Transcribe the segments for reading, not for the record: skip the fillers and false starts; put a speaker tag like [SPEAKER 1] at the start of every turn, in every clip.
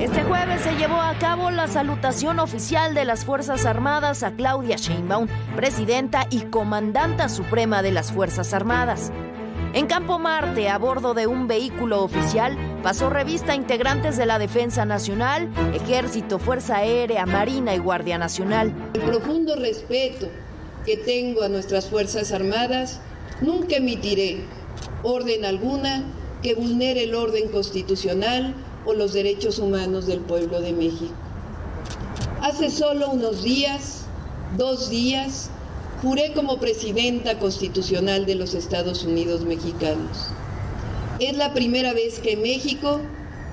[SPEAKER 1] Este jueves se llevó a cabo la salutación oficial de las Fuerzas Armadas a Claudia Sheinbaum, presidenta y comandanta suprema de las Fuerzas Armadas. En Campo Marte, a bordo de un vehículo oficial, pasó revista a integrantes de la Defensa Nacional, Ejército, Fuerza Aérea, Marina y Guardia Nacional.
[SPEAKER 2] El profundo respeto que tengo a nuestras Fuerzas Armadas, nunca emitiré orden alguna que vulnere el orden constitucional o los derechos humanos del pueblo de México. Hace solo unos días, 2 días, juré como presidenta constitucional de los Estados Unidos mexicanos. Es la primera vez que México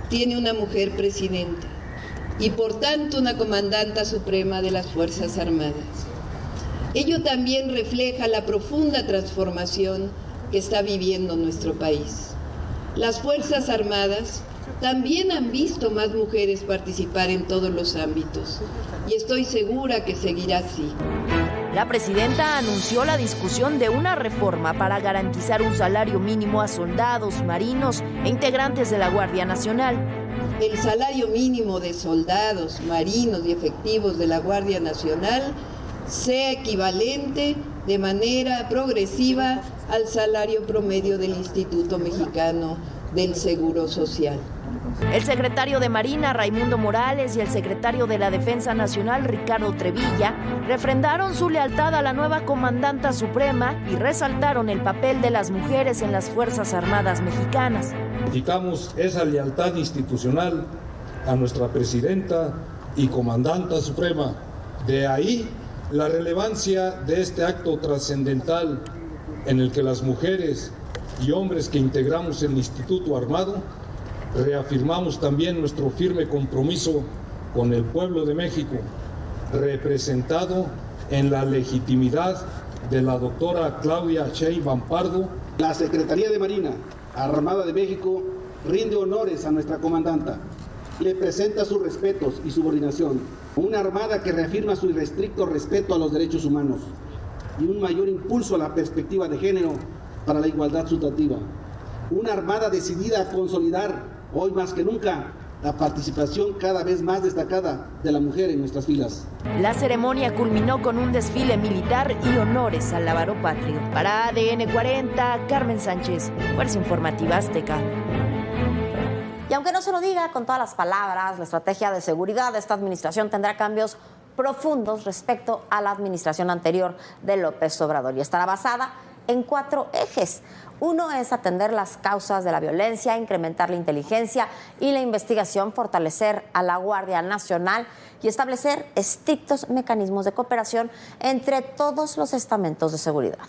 [SPEAKER 2] tiene una mujer presidenta y por tanto una comandanta suprema de las Fuerzas Armadas. Ello también refleja la profunda transformación que está viviendo nuestro país. Las Fuerzas Armadas también han visto más mujeres participar en todos los ámbitos y estoy segura que seguirá así.
[SPEAKER 1] La presidenta anunció la discusión de una reforma para garantizar un salario mínimo a soldados, marinos e integrantes de la Guardia Nacional.
[SPEAKER 2] El salario mínimo de soldados, marinos y efectivos de la Guardia Nacional sea equivalente de manera progresiva al salario promedio del Instituto Mexicano del Seguro Social.
[SPEAKER 1] El secretario de Marina, Raimundo Morales, y el secretario de la Defensa Nacional, Ricardo Trevilla, refrendaron su lealtad a la nueva comandanta suprema y resaltaron el papel de las mujeres en las Fuerzas Armadas mexicanas.
[SPEAKER 3] Indicamos esa lealtad institucional a nuestra presidenta y comandanta suprema. De ahí la relevancia de este acto trascendental en el que las mujeres y hombres que integramos el Instituto Armado reafirmamos también nuestro firme compromiso con el pueblo de México, representado en la legitimidad de la doctora Claudia Sheinbaum Pardo.
[SPEAKER 4] La Secretaría de Marina Armada de México rinde honores a nuestra comandanta, le presenta sus respetos y subordinación, una armada que reafirma su irrestricto respeto a los derechos humanos y un mayor impulso a la perspectiva de género para la igualdad sustantiva, una armada decidida a consolidar hoy más que nunca la participación cada vez más destacada de la mujer en nuestras filas.
[SPEAKER 1] La ceremonia culminó con un desfile militar y honores al lábaro patrio. Para ADN 40, Carmen Sánchez, Fuerza Informativa Azteca.
[SPEAKER 5] Y aunque no se lo diga con todas las palabras, la estrategia de seguridad de esta administración tendrá cambios profundos respecto a la administración anterior de López Obrador y estará basada en 4 ejes. Uno es atender las causas de la violencia, incrementar la inteligencia y la investigación, fortalecer a la Guardia Nacional y establecer estrictos mecanismos de cooperación entre todos los estamentos de seguridad.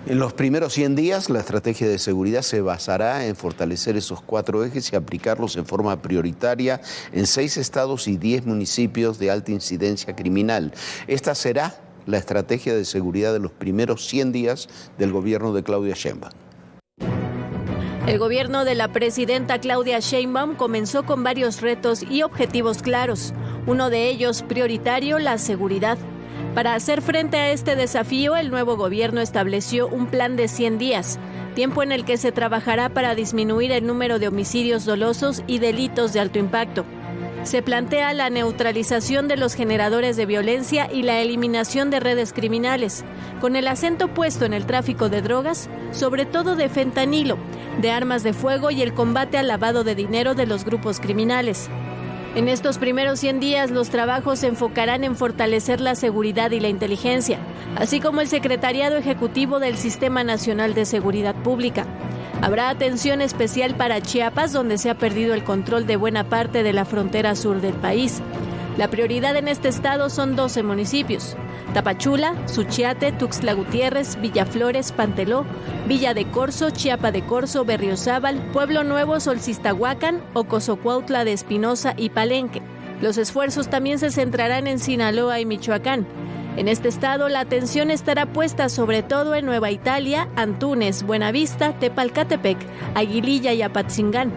[SPEAKER 6] En los primeros 100 días, la estrategia de seguridad se basará en fortalecer esos 4 ejes y aplicarlos en forma prioritaria en 6 estados y 10 municipios de alta incidencia criminal. Esta será la estrategia de seguridad de los primeros 100 días del gobierno de Claudia Sheinbaum.
[SPEAKER 7] El gobierno de la presidenta Claudia Sheinbaum comenzó con varios retos y objetivos claros. Uno de ellos prioritario, la seguridad. Para hacer frente a este desafío, el nuevo gobierno estableció un plan de 100 días, tiempo en el que se trabajará para disminuir el número de homicidios dolosos y delitos de alto impacto. Se plantea la neutralización de los generadores de violencia y la eliminación de redes criminales, con el acento puesto en el tráfico de drogas, sobre todo de fentanilo, de armas de fuego y el combate al lavado de dinero de los grupos criminales. En estos primeros 100 días, los trabajos se enfocarán en fortalecer la seguridad y la inteligencia, así como el Secretariado Ejecutivo del Sistema Nacional de Seguridad Pública. Habrá atención especial para Chiapas, donde se ha perdido el control de buena parte de la frontera sur del país. La prioridad en este estado son 12 municipios: Tapachula, Suchiate, Tuxtla Gutiérrez, Villaflores, Panteló, Villa de Corzo, Chiapa de Corzo, Berriozábal, Pueblo Nuevo, Solcistahuacán, Ocosocuautla de Espinosa y Palenque. Los esfuerzos también se centrarán en Sinaloa y Michoacán. En este estado, la atención estará puesta sobre todo en Nueva Italia, Antunes, Buenavista, Tepalcatepec, Aguililla y Apatzingán.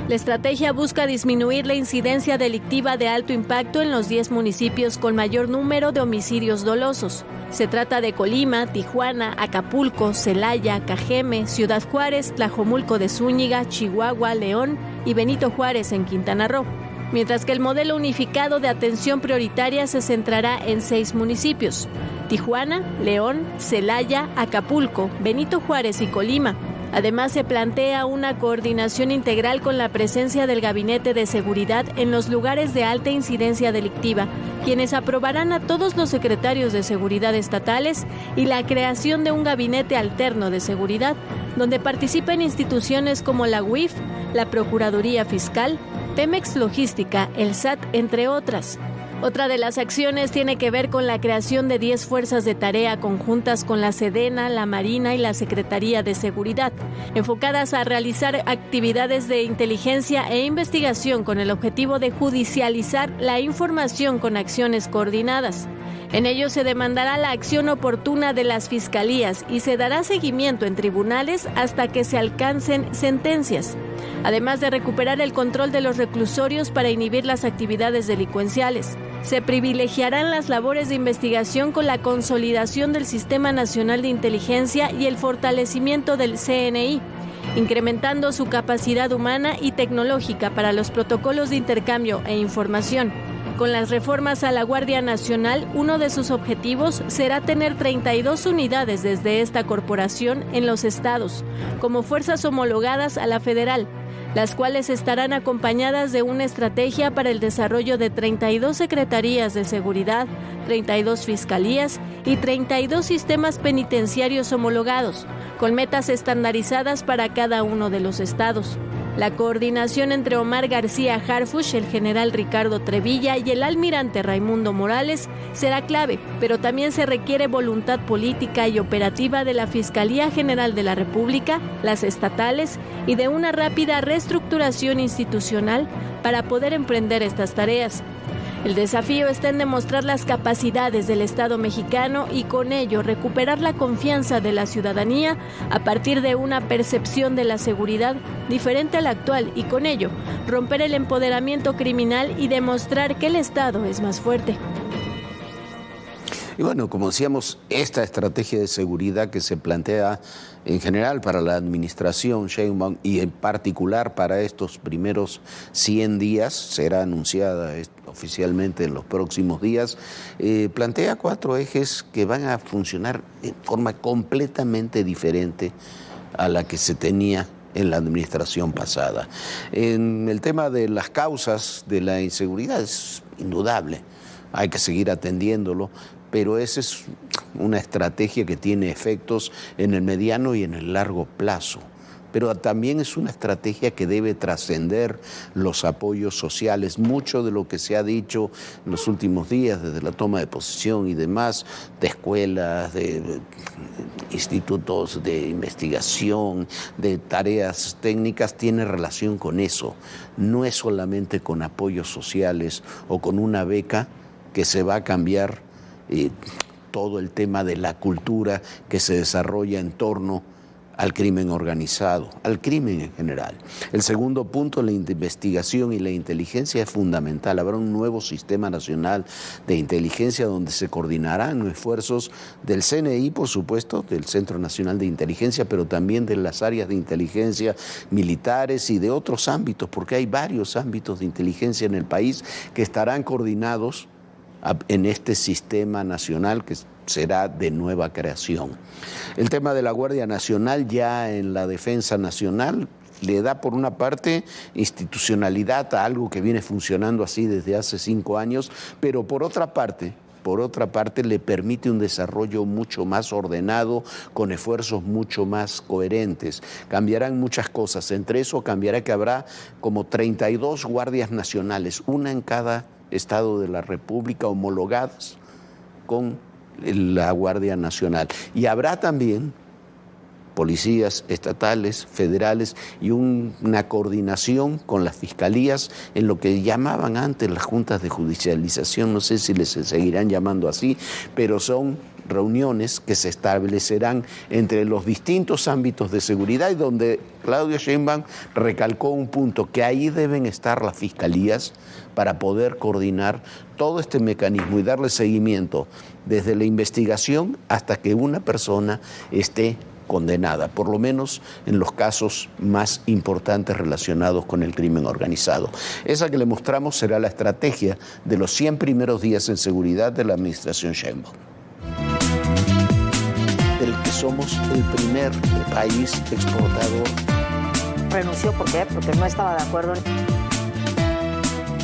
[SPEAKER 7] La estrategia busca disminuir la incidencia delictiva de alto impacto en los 10 municipios con mayor número de homicidios dolosos. Se trata de Colima, Tijuana, Acapulco, Celaya, Cajeme, Ciudad Juárez, Tlajomulco de Zúñiga, Chihuahua, León y Benito Juárez en Quintana Roo. mientras que el modelo unificado de atención prioritaria se centrará en 6 municipios: Tijuana, León, Celaya, Acapulco, Benito Juárez y Colima. Además, se plantea una coordinación integral con la presencia del Gabinete de Seguridad en los lugares de alta incidencia delictiva, quienes aprobarán a todos los secretarios de seguridad estatales, y la creación de un gabinete alterno de seguridad, donde participen instituciones como la UIF, la Procuraduría Fiscal, Pemex Logística, el SAT, entre otras. Otra de las acciones tiene que ver con la creación de 10 fuerzas de tarea conjuntas con la Sedena, la Marina y la Secretaría de Seguridad, enfocadas a realizar actividades de inteligencia e investigación con el objetivo de judicializar la información con acciones coordinadas. En ello se demandará la acción oportuna de las fiscalías y se dará seguimiento en tribunales hasta que se alcancen sentencias, además de recuperar el control de los reclusorios para inhibir las actividades delincuenciales. Se privilegiarán las labores de investigación con la consolidación del Sistema Nacional de Inteligencia y el fortalecimiento del CNI, incrementando su capacidad humana y tecnológica para los protocolos de intercambio e información. Con las reformas a la Guardia Nacional, uno de sus objetivos será tener 32 unidades desde esta corporación en los estados, como fuerzas homologadas a la federal, las cuales estarán acompañadas de una estrategia para el desarrollo de 32 secretarías de seguridad, 32 fiscalías y 32 sistemas penitenciarios homologados, con metas estandarizadas para cada uno de los estados. La coordinación entre Omar García Harfuch, el general Ricardo Trevilla y el almirante Raimundo Morales será clave, pero también se requiere voluntad política y operativa de la Fiscalía General de la República, las estatales y de una rápida reestructuración institucional para poder emprender estas tareas. El desafío está en demostrar las capacidades del Estado mexicano y con ello recuperar la confianza de la ciudadanía a partir de una percepción de la seguridad diferente a la actual y con ello romper el empoderamiento criminal y demostrar que el Estado es más fuerte.
[SPEAKER 6] Y bueno, como decíamos, esta estrategia de seguridad que se plantea en general para la administración Sheinbaum y en particular para estos primeros 100 días, será anunciada oficialmente en los próximos días, plantea 4 ejes que van a funcionar de forma completamente diferente a la que se tenía en la administración pasada. En el tema de las causas de la inseguridad es indudable, hay que seguir atendiéndolo, pero esa es una estrategia que tiene efectos en el mediano y en el largo plazo. Pero también es una estrategia que debe trascender los apoyos sociales. Mucho de lo que se ha dicho en los últimos días, desde la toma de posesión y demás, de escuelas, de institutos de investigación, de tareas técnicas, tiene relación con eso. No es solamente con apoyos sociales o con una beca que se va a cambiar todo el tema de la cultura que se desarrolla en torno al crimen organizado, al crimen en general. El segundo punto, la investigación y la inteligencia es fundamental. Habrá un nuevo sistema nacional de inteligencia donde se coordinarán los esfuerzos del CNI, por supuesto, del Centro Nacional de Inteligencia, pero también de las áreas de inteligencia militares y de otros ámbitos, porque hay varios ámbitos de inteligencia en el país que estarán coordinados en este sistema nacional que será de nueva creación. El tema de la Guardia Nacional ya en la defensa nacional le da por una parte institucionalidad a algo que viene funcionando así desde hace 5 años, pero por otra parte le permite un desarrollo mucho más ordenado, con esfuerzos mucho más coherentes. Cambiarán muchas cosas, entre eso cambiará que habrá como 32 guardias nacionales, una en cada estado de la República, homologadas con la Guardia Nacional. Y habrá también policías estatales, federales y una coordinación con las fiscalías en lo que llamaban antes las juntas de judicialización, no sé si les seguirán llamando así, pero son reuniones que se establecerán entre los distintos ámbitos de seguridad y donde Claudia Sheinbaum recalcó un punto, que ahí deben estar las fiscalías para poder coordinar todo este mecanismo y darle seguimiento desde la investigación hasta que una persona esté condenada, por lo menos en los casos más importantes relacionados con el crimen organizado. Esa que le mostramos será la estrategia de los 100 primeros días en seguridad de la administración Sheinbaum, del que somos el primer país exportador.
[SPEAKER 5] ¿Renunció por qué? Porque no estaba de acuerdo en...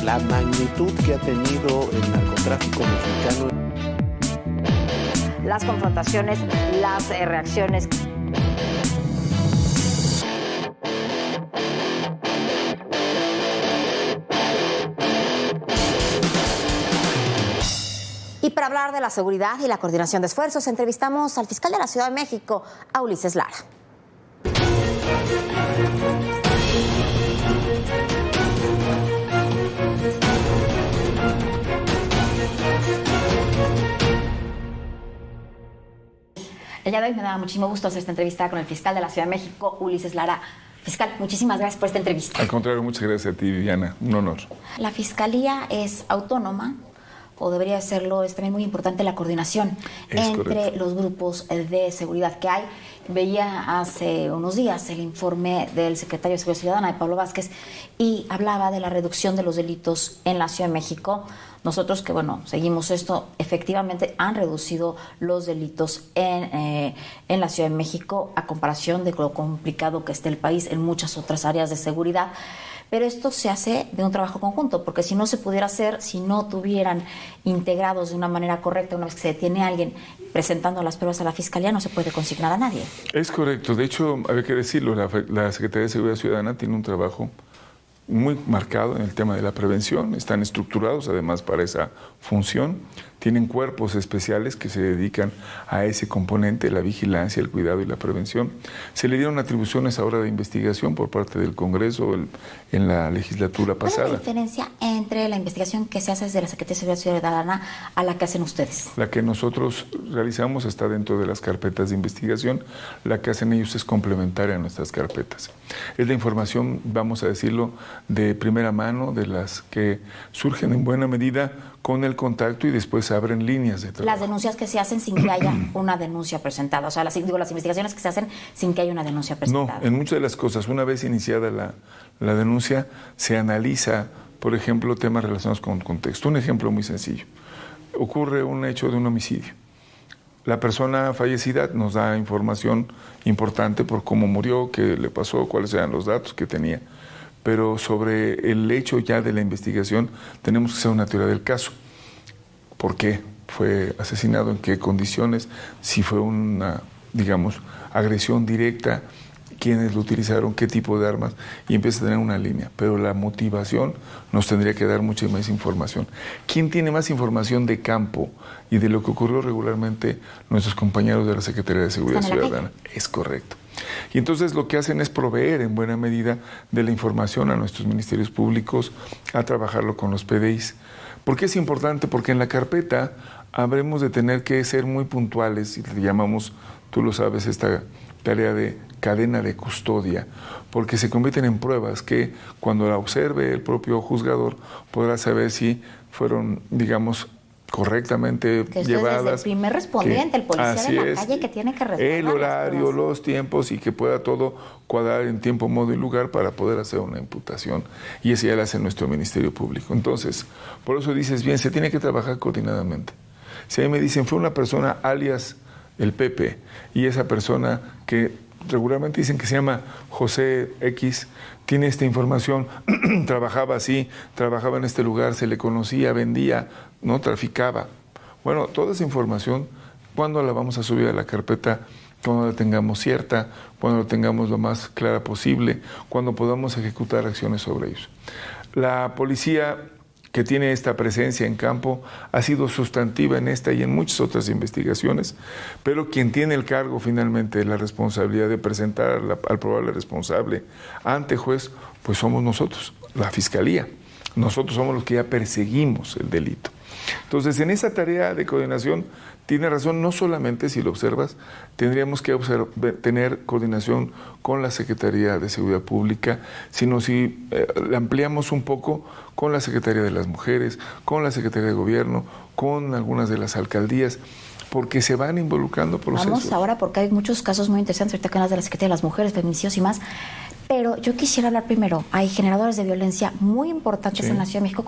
[SPEAKER 6] La magnitud que ha tenido el narcotráfico mexicano.
[SPEAKER 5] Las confrontaciones, las reacciones. Y para hablar de la seguridad y la coordinación de esfuerzos, entrevistamos al fiscal de la Ciudad de México, a Ulises Lara. El día de hoy me da muchísimo gusto hacer esta entrevista con el fiscal de la Ciudad de México, Ulises Lara. Fiscal, muchísimas gracias por esta entrevista.
[SPEAKER 8] Al contrario, muchas gracias a ti, Viviana. Un honor.
[SPEAKER 5] La Fiscalía es autónoma, o debería serlo. Es también muy importante la coordinación entre los grupos de seguridad que hay. Veía hace unos días el informe del secretario de Seguridad Ciudadana, de Pablo Vázquez, y hablaba de la reducción de los delitos en la Ciudad de México. Nosotros que, seguimos esto, efectivamente han reducido los delitos en la Ciudad de México a comparación de lo complicado que esté el país en muchas otras áreas de seguridad. Pero esto se hace de un trabajo conjunto, porque si no se pudiera hacer, si no tuvieran integrados de una manera correcta, una vez que se detiene a alguien presentando las pruebas a la Fiscalía, no se puede consignar a nadie.
[SPEAKER 8] Es correcto. De hecho, había que decirlo, la Secretaría de Seguridad Ciudadana tiene un trabajo muy marcado en el tema de la prevención. Están estructurados además para esa función. Tienen cuerpos especiales que se dedican a ese componente, la vigilancia, el cuidado y la prevención. Se le dieron atribuciones ahora de investigación por parte del Congreso en la legislatura pasada.
[SPEAKER 5] ¿Cuál es la diferencia entre la investigación que se hace desde la Secretaría de Seguridad Ciudadana a la que hacen ustedes?
[SPEAKER 8] La que nosotros realizamos está dentro de las carpetas de investigación. La que hacen ellos es complementaria a nuestras carpetas. Es la información, vamos a decirlo, de primera mano, de las que surgen en buena medida con el contacto y después se abren líneas de trabajo.
[SPEAKER 5] Las denuncias que se hacen sin que haya una denuncia presentada, o sea, las investigaciones que se hacen sin que haya una denuncia presentada.
[SPEAKER 8] No, en muchas de las cosas, una vez iniciada la denuncia, se analiza, por ejemplo, temas relacionados con contexto. Un ejemplo muy sencillo. Ocurre un hecho de un homicidio. La persona fallecida nos da información importante por cómo murió, qué le pasó, cuáles eran los datos que tenía. Pero sobre el hecho ya de la investigación tenemos que hacer una teoría del caso. ¿Por qué fue asesinado? ¿En qué condiciones? Si fue una, agresión directa, quiénes lo utilizaron, qué tipo de armas, y empieza a tener una línea. Pero la motivación nos tendría que dar mucha más información. ¿Quién tiene más información de campo y de lo que ocurrió regularmente? Nuestros compañeros de la Secretaría de Seguridad Ciudadana. Es correcto. Y entonces lo que hacen es proveer en buena medida de la información a nuestros ministerios públicos, a trabajarlo con los PDIs. ¿Por qué es importante? Porque en la carpeta habremos de tener que ser muy puntuales, y le llamamos, tú lo sabes, esta tarea de cadena de custodia, porque se convierten en pruebas que cuando la observe el propio juzgador podrá saber si fueron, correctamente
[SPEAKER 5] que
[SPEAKER 8] llevadas.
[SPEAKER 5] Desde el primer respondiente, el policía de la calle que tiene que responder.
[SPEAKER 8] El horario, los tiempos y que pueda todo cuadrar en tiempo, modo y lugar para poder hacer una imputación. Y eso ya lo hace nuestro Ministerio Público. Entonces, por eso dices bien, se tiene que trabajar coordinadamente. Si a mí me dicen, fue una persona alias el Pepe, y esa persona que regularmente dicen que se llama José X, tiene esta información, trabajaba así, trabajaba en este lugar, se le conocía, vendía, no traficaba. Bueno, toda esa información, ¿cuándo la vamos a subir a la carpeta? Cuando la tengamos cierta, cuando la tengamos lo más clara posible, cuando podamos ejecutar acciones sobre ellos. La policía que tiene esta presencia en campo ha sido sustantiva en esta y en muchas otras investigaciones, pero quien tiene el cargo finalmente, la responsabilidad de presentar al probable responsable ante juez, pues somos nosotros, la Fiscalía. Nosotros somos los que ya perseguimos el delito. Entonces, en esa tarea de coordinación, tiene razón, no solamente si lo observas, tendríamos que tener coordinación con la Secretaría de Seguridad Pública, sino si la ampliamos un poco con la Secretaría de las Mujeres, con la Secretaría de Gobierno, con algunas de las alcaldías, porque se van involucrando procesos.
[SPEAKER 5] Vamos ahora, porque hay muchos casos muy interesantes, ahorita que hablas de la Secretaría de las Mujeres, feminicidios y más, pero yo quisiera hablar primero, hay generadores de violencia muy importantes en la Ciudad de México.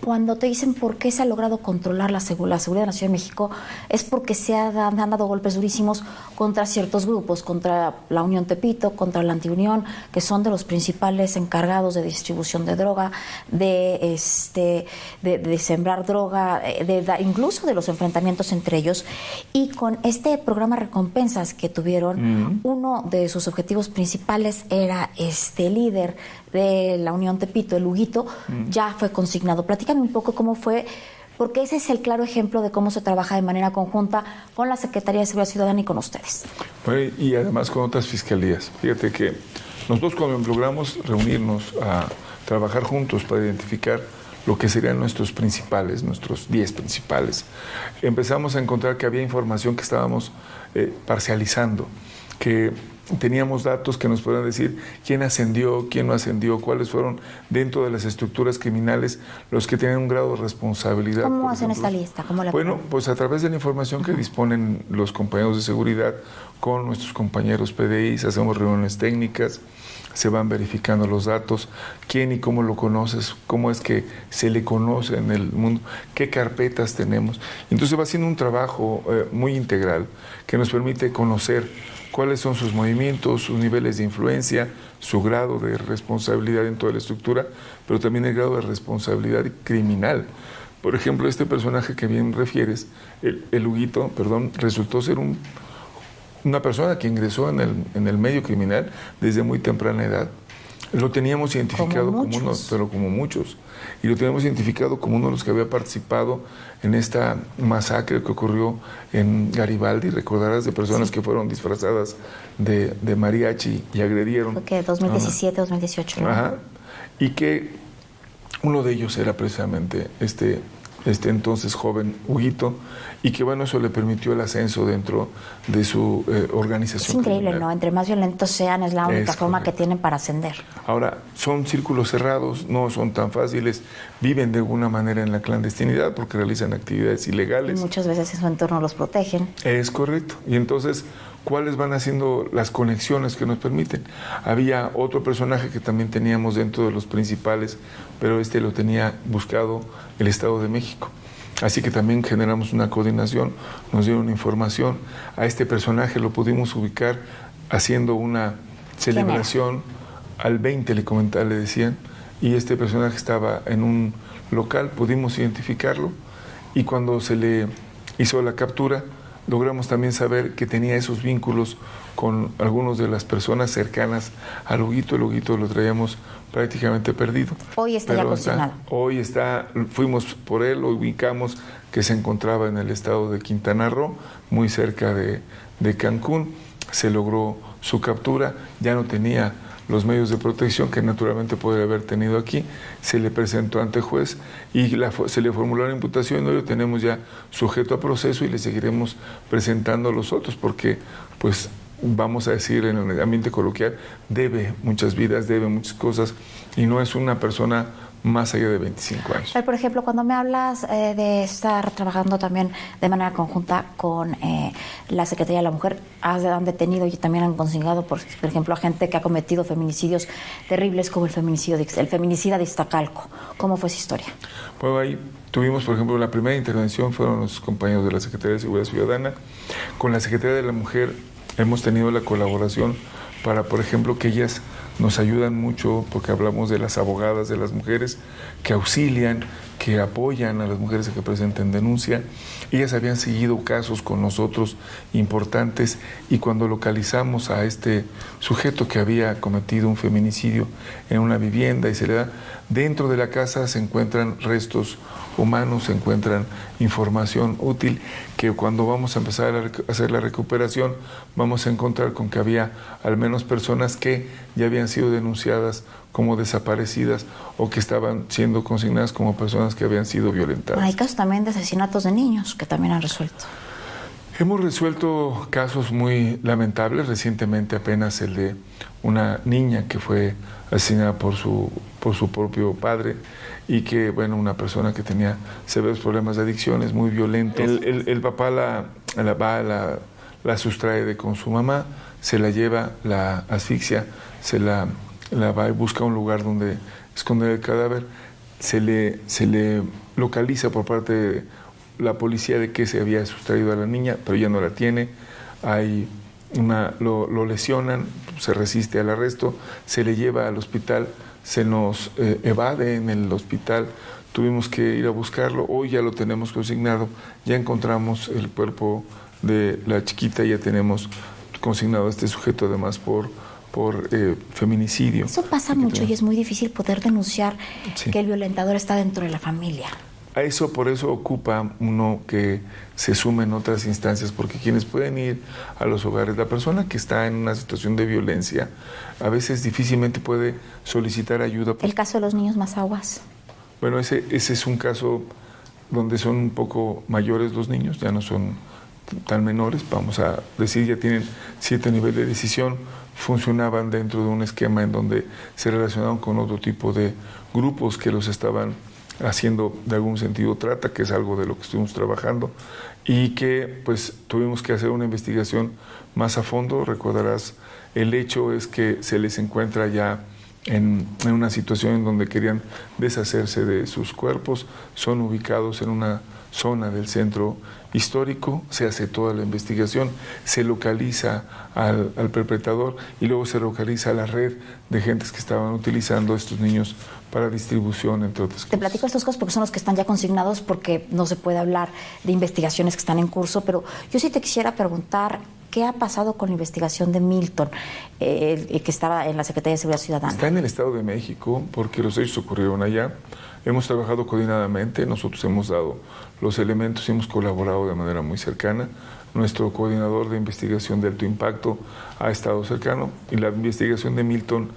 [SPEAKER 5] Cuando te dicen por qué se ha logrado controlar la seguridad en la Ciudad de México, es porque han dado golpes durísimos contra ciertos grupos, contra la Unión Tepito, contra la Antiunión, que son de los principales encargados de distribución de droga, de sembrar droga, incluso de los enfrentamientos entre ellos. Y con este programa Recompensas que tuvieron, uno de sus objetivos principales era líder de la Unión Tepito, el Huguito, ya fue consignado. Platícame un poco cómo fue, porque ese es el claro ejemplo de cómo se trabaja de manera conjunta con la Secretaría de Seguridad Ciudadana y con ustedes.
[SPEAKER 8] Bueno, y además con otras fiscalías. Fíjate que nosotros cuando logramos reunirnos a trabajar juntos para identificar lo que serían nuestros 10 principales, empezamos a encontrar que había información que estábamos parcializando, que teníamos datos que nos podían decir quién ascendió, quién no ascendió, cuáles fueron dentro de las estructuras criminales los que tienen un grado de responsabilidad.
[SPEAKER 5] ¿Cómo hacen esta lista?
[SPEAKER 8] Bueno, pues a través de la información que disponen los compañeros de seguridad con nuestros compañeros PDI, hacemos reuniones técnicas, se van verificando los datos, quién y cómo lo conoces, cómo es que se le conoce en el mundo, qué carpetas tenemos. Entonces va siendo un trabajo muy integral que nos permite conocer cuáles son sus movimientos, sus niveles de influencia, su grado de responsabilidad en toda la estructura, pero también el grado de responsabilidad criminal. Por ejemplo, este personaje que bien refieres, el Huguito, resultó ser una persona que ingresó en el medio criminal desde muy temprana edad. Lo teníamos identificado como muchos, y lo teníamos identificado como uno de los que había participado en esta masacre que ocurrió en Garibaldi. Recordarás de personas que fueron disfrazadas de mariachi y agredieron.
[SPEAKER 5] Fue que 2017, 2018. ¿no?
[SPEAKER 8] Ajá. Y que uno de ellos era precisamente este entonces joven Huguito, y que bueno, eso le permitió el ascenso dentro de su organización.
[SPEAKER 5] Es increíble,
[SPEAKER 8] criminal.
[SPEAKER 5] ¿no? Entre más violentos sean, es la única forma que tienen para ascender.
[SPEAKER 8] Ahora, son círculos cerrados, no son tan fáciles, viven de alguna manera en la clandestinidad porque realizan actividades ilegales.
[SPEAKER 5] Y muchas veces en su entorno los protegen.
[SPEAKER 8] Es correcto. Y entonces, ¿cuáles van haciendo las conexiones que nos permiten? Había otro personaje que también teníamos dentro de los principales, pero lo tenía buscado el Estado de México. Así que también generamos una coordinación, nos dieron información. A este personaje lo pudimos ubicar haciendo una celebración al 20, le decían, y este personaje estaba en un local, pudimos identificarlo, y cuando se le hizo la captura, logramos también saber que tenía esos vínculos con algunas de las personas cercanas al Huguito. El Huguito lo traíamos prácticamente perdido.
[SPEAKER 5] Hoy está ya consignado.
[SPEAKER 8] Fuimos por él, lo ubicamos que se encontraba en el estado de Quintana Roo, muy cerca de Cancún. Se logró su captura, ya no tenía los medios de protección que naturalmente podría haber tenido aquí. Se le presentó ante juez y se le formuló la imputación. Hoy lo tenemos ya sujeto a proceso y le seguiremos presentando a los otros porque, pues, vamos a decir en el ambiente coloquial, debe muchas vidas, debe muchas cosas y no es una persona más allá de 25 años.
[SPEAKER 5] Por ejemplo, cuando me hablas de estar trabajando también de manera conjunta con la Secretaría de la Mujer, han detenido y también han consignado, por ejemplo, a gente que ha cometido feminicidios terribles como el feminicida de Iztacalco. ¿Cómo fue esa historia?
[SPEAKER 8] Bueno, ahí tuvimos, por ejemplo, la primera intervención fueron los compañeros de la Secretaría de Seguridad Ciudadana. Con la Secretaría de la Mujer hemos tenido la colaboración para, por ejemplo, que ellas nos ayudan mucho, porque hablamos de las abogadas de las mujeres que auxilian, que apoyan a las mujeres que presenten denuncia. Ellas habían seguido casos con nosotros importantes y cuando localizamos a este sujeto que había cometido un feminicidio en una vivienda y se le da, dentro de la casa se encuentran restos humanos, se encuentran información útil que cuando vamos a empezar a hacer la recuperación vamos a encontrar con que había al menos personas que ya habían sido denunciadas como desaparecidas o que estaban siendo consignadas como personas que habían sido violentadas.
[SPEAKER 5] Hay casos también de asesinatos de niños que también han resuelto.
[SPEAKER 8] Hemos resuelto casos muy lamentables, recientemente apenas el de una niña que fue asesinada por su propio padre y que, bueno, una persona que tenía severos problemas de adicciones, muy violento. El papá la sustrae con su mamá, se la lleva, la asfixia, se la va y busca un lugar donde esconder el cadáver, se le localiza por parte de la policía de que se había sustraído a la niña, pero ya no la tiene, lo lesionan, se resiste al arresto, se le lleva al hospital, se nos evade en el hospital, tuvimos que ir a buscarlo, hoy ya lo tenemos consignado, ya encontramos el cuerpo de la chiquita, ya tenemos consignado a este sujeto además por feminicidio.
[SPEAKER 9] Eso pasa mucho y es muy difícil poder denunciar que el violentador está dentro de la familia.
[SPEAKER 8] Por eso ocupa uno que se sume en otras instancias, porque quienes pueden ir a los hogares, la persona que está en una situación de violencia, a veces difícilmente puede solicitar ayuda.
[SPEAKER 9] El caso de los niños Mazaguas.
[SPEAKER 8] Bueno, ese es un caso donde son un poco mayores los niños, ya no son tan menores, vamos a decir, ya tienen cierto nivel de decisión, funcionaban dentro de un esquema en donde se relacionaban con otro tipo de grupos que los estaban haciendo de algún sentido trata, que es algo de lo que estuvimos trabajando, y que pues tuvimos que hacer una investigación más a fondo. Recordarás, el hecho es que se les encuentra ya en una situación en donde querían deshacerse de sus cuerpos, son ubicados en una zona del centro histórico, se hace toda la investigación, se localiza al perpetrador y luego se localiza a la red de gentes que estaban utilizando a estos niños para distribución, entre otras cosas.
[SPEAKER 9] Te platico estos casos porque son los que están ya consignados, porque no se puede hablar de investigaciones que están en curso, pero yo sí te quisiera preguntar, ¿qué ha pasado con la investigación de Milton, que estaba en la Secretaría de Seguridad Ciudadana?
[SPEAKER 8] Está en el Estado de México porque los hechos ocurrieron allá. Hemos trabajado coordinadamente, nosotros hemos dado los elementos y hemos colaborado de manera muy cercana. Nuestro coordinador de investigación de alto impacto ha estado cercano y la investigación de Milton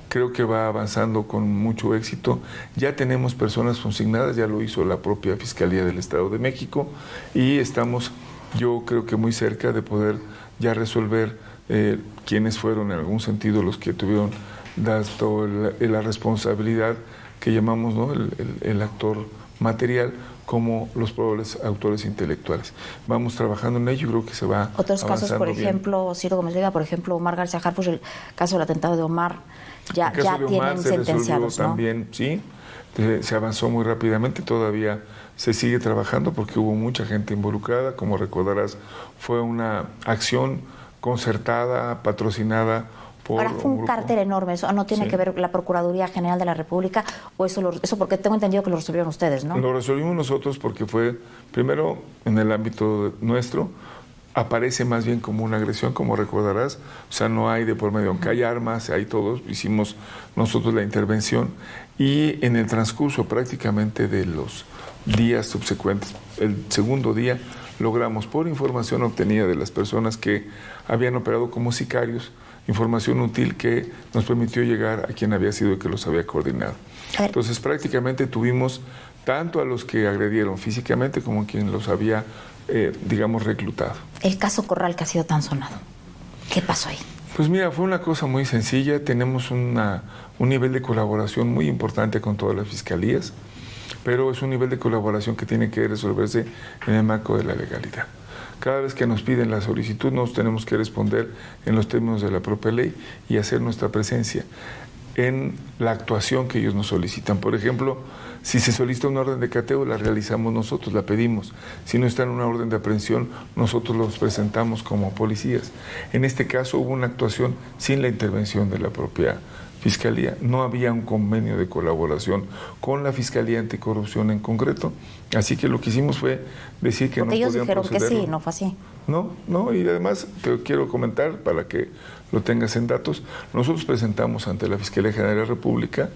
[SPEAKER 8] creo que va avanzando con mucho éxito. Ya tenemos personas consignadas, ya lo hizo la propia Fiscalía del Estado de México y estamos, yo creo que muy cerca de poder ya resolver quiénes fueron en algún sentido los que tuvieron la responsabilidad que llamamos, ¿no?, el actor material, como los probables autores intelectuales. Vamos trabajando en ello y creo que se va
[SPEAKER 9] Otros casos, por ejemplo, Ciro Gómez Vega, por ejemplo, Omar García Harfuch, el caso del atentado de Omar, ya tienen sentenciados, ¿no?
[SPEAKER 8] También, sí, se avanzó muy rápidamente, todavía se sigue trabajando porque hubo mucha gente involucrada, como recordarás, fue una acción concertada, patrocinada.
[SPEAKER 9] Ahora fue un cártel enorme, eso no tiene que ver la Procuraduría General de la República, o eso porque tengo entendido que lo resolvieron ustedes, ¿no?
[SPEAKER 8] Lo resolvimos nosotros porque fue, primero, en el ámbito nuestro, aparece más bien como una agresión, como recordarás, o sea, no hay de por medio, aunque hay armas, hay todos, hicimos nosotros la intervención, y en el transcurso prácticamente de los días subsecuentes, el segundo día, logramos, por información obtenida de las personas que habían operado como sicarios, información útil que nos permitió llegar a quien había sido el que los había coordinado. Entonces prácticamente tuvimos tanto a los que agredieron físicamente como a quien los había, digamos, reclutado.
[SPEAKER 9] El caso Corral, que ha sido tan sonado, ¿qué pasó ahí?
[SPEAKER 8] Pues mira, fue una cosa muy sencilla, tenemos un nivel de colaboración muy importante con todas las fiscalías, pero es un nivel de colaboración que tiene que resolverse en el marco de la legalidad. Cada vez que nos piden la solicitud, nos tenemos que responder en los términos de la propia ley y hacer nuestra presencia en la actuación que ellos nos solicitan. Por ejemplo, si se solicita una orden de cateo, la realizamos nosotros, la pedimos. Si no está en una orden de aprehensión, nosotros los presentamos como policías. En este caso hubo una actuación sin la intervención de la propia Fiscalía. No había un convenio de colaboración con la Fiscalía Anticorrupción en concreto, así que lo que hicimos fue decir que
[SPEAKER 9] porque
[SPEAKER 8] no podían proceder.
[SPEAKER 9] Porque ellos dijeron que sí, no fue así.
[SPEAKER 8] No, y además te quiero comentar para que lo tengas en datos, nosotros presentamos ante la Fiscalía General de la República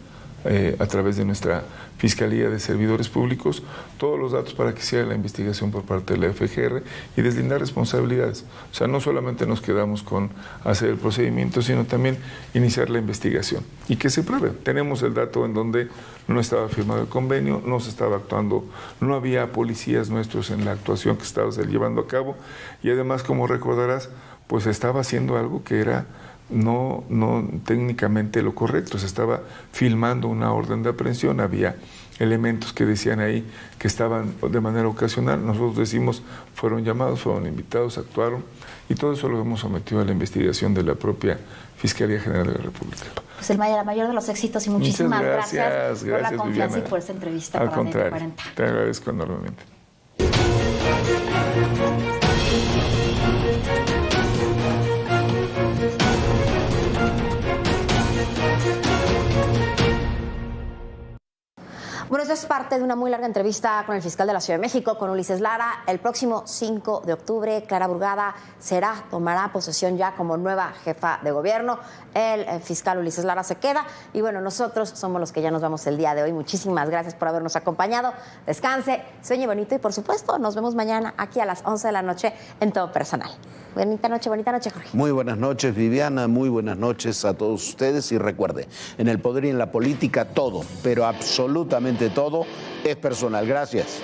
[SPEAKER 8] a través de nuestra Fiscalía de Servidores Públicos todos los datos para que sea la investigación por parte de la FGR y deslindar responsabilidades. O sea, no solamente nos quedamos con hacer el procedimiento, sino también iniciar la investigación y que se pruebe. Tenemos el dato en donde no estaba firmado el convenio, no se estaba actuando, no había policías nuestros en la actuación que estaba llevando a cabo y además, como recordarás, pues estaba haciendo algo que era no técnicamente lo correcto. Se estaba filmando una orden de aprehensión, había elementos que decían ahí que estaban de manera ocasional. Nosotros decimos, fueron llamados, fueron invitados, actuaron, y todo eso lo hemos sometido a la investigación de la propia Fiscalía General de la República.
[SPEAKER 9] Pues el mayor de los éxitos y muchísimas gracias por la confianza, Viviana, y por esta entrevista.
[SPEAKER 8] Al contrario, te agradezco enormemente.
[SPEAKER 5] Bueno, esto es parte de una muy larga entrevista con el fiscal de la Ciudad de México, con Ulises Lara. El próximo 5 de octubre, Clara Brugada tomará posesión ya como nueva jefa de gobierno. El fiscal Ulises Lara se queda y bueno, nosotros somos los que ya nos vamos el día de hoy. Muchísimas gracias por habernos acompañado. Descanse, sueñe bonito y por supuesto nos vemos mañana aquí a las 11 de la noche en Todo Personal. Bonita noche, Jorge.
[SPEAKER 6] Muy buenas noches, Viviana, muy buenas noches a todos ustedes y recuerde, en el poder y en la política todo, pero absolutamente todo es personal. Gracias.